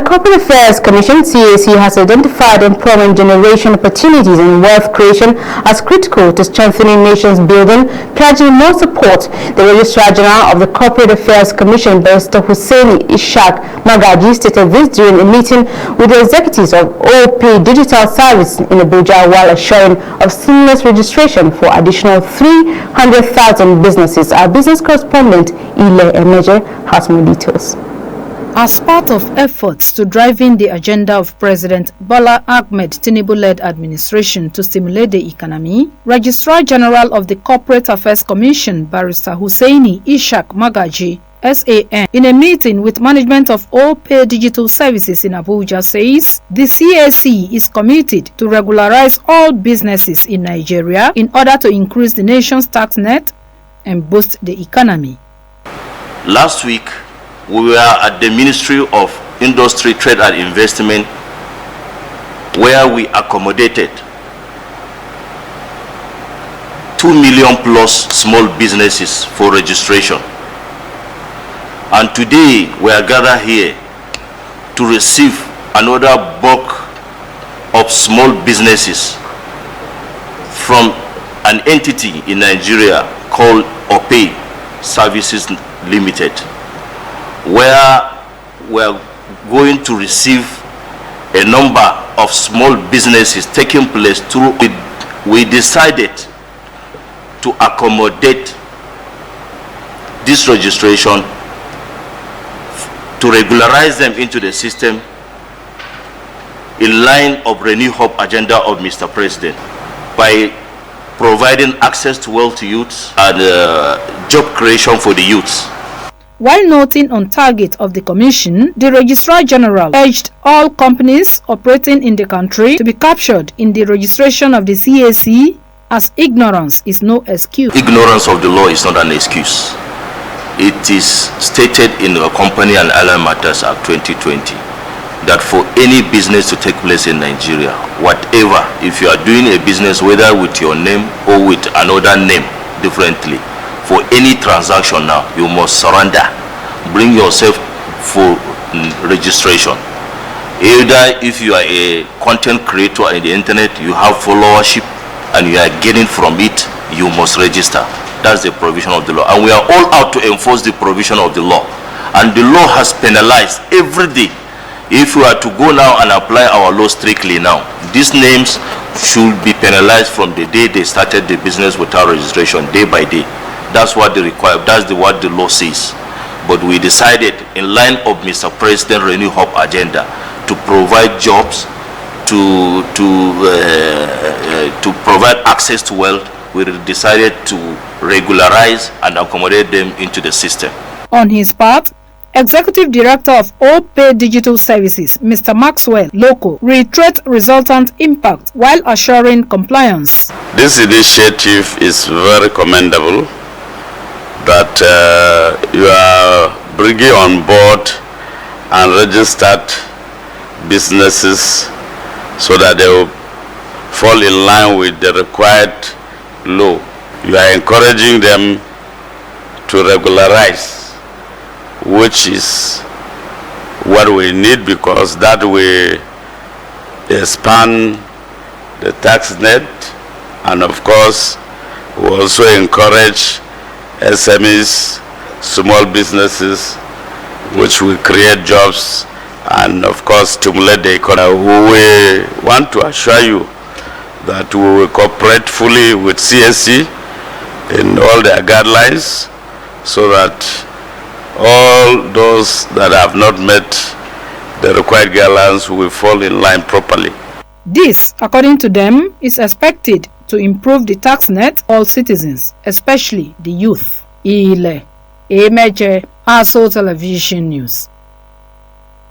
Corporate Affairs Commission (CAC) has identified employment generation opportunities and wealth creation as critical to strengthening nations building, pledging more support. The Registrar General of the Corporate Affairs Commission, Barrister Hussaini Ishaq Magaji, stated this during a meeting with the executives of OP Digital Service in Abuja while assuring of seamless registration for additional 300,000 businesses. Our business correspondent Ile Emeje has more details. As part of efforts to driving the agenda of President Bola Ahmed Tinubu-led administration to stimulate the economy, Registrar General of the Corporate Affairs Commission, Barrister Hussaini Ishaq Magaji, SAN, in a meeting with management of OP Digital Services in Abuja, says the CAC is committed to regularize all businesses in Nigeria in order to increase the nation's tax net and boost the economy. Last week, we were at the Ministry of Industry, Trade and Investment, where we accommodated 2 million plus small businesses for registration. And today we are gathered here to receive another bulk of small businesses from an entity in Nigeria called OP Services Limited, where we are going to receive a number of small businesses taking place through it. We decided to accommodate this registration to regularize them into the system in line of Renew Hope agenda of Mr. President by providing access to wealth to youths and job creation for the youths. While noting on target of the Commission, the Registrar General urged all companies operating in the country to be captured in the registration of the CAC, as ignorance is no excuse. Ignorance of the law is not an excuse. It is stated in the Company and Allied Matters Act 2020 that for any business to take place in Nigeria, whatever, if you are doing a business whether with your name or with another name differently, for any transaction now, you must surrender. Bring yourself for registration. Either if you are a content creator in the internet, you have followership and you are getting from it, you must register. That's the provision of the law. And we are all out to enforce the provision of the law. And the law has penalized every day. If we are to go now and apply our law strictly now, these names should be penalized from the day they started the business without registration, day by day. That's what they require. That's what the law says. But we decided, in line of Mr. President Renew Hope agenda, to provide jobs, to provide access to wealth. We decided to regularize and accommodate them into the system. On his part, Executive Director of OP Digital Services, Mr. Maxwell Loco, reiterated resultant impact while assuring compliance. This initiative is very commendable, that you are bringing on board and registered businesses so that they will fall in line with the required law. You are encouraging them to regularize, which is what we need, because that way they expand the tax net, and of course we also encourage SMEs, small businesses, which will create jobs and of course stimulate the economy. We want to assure you that we will cooperate fully with CSC in all their guidelines, so that all those that have not met the required guidelines will fall in line properly. This, according to them, is expected to improve the tax net for all citizens, especially the youth. Ile Emeje, ASO Television News.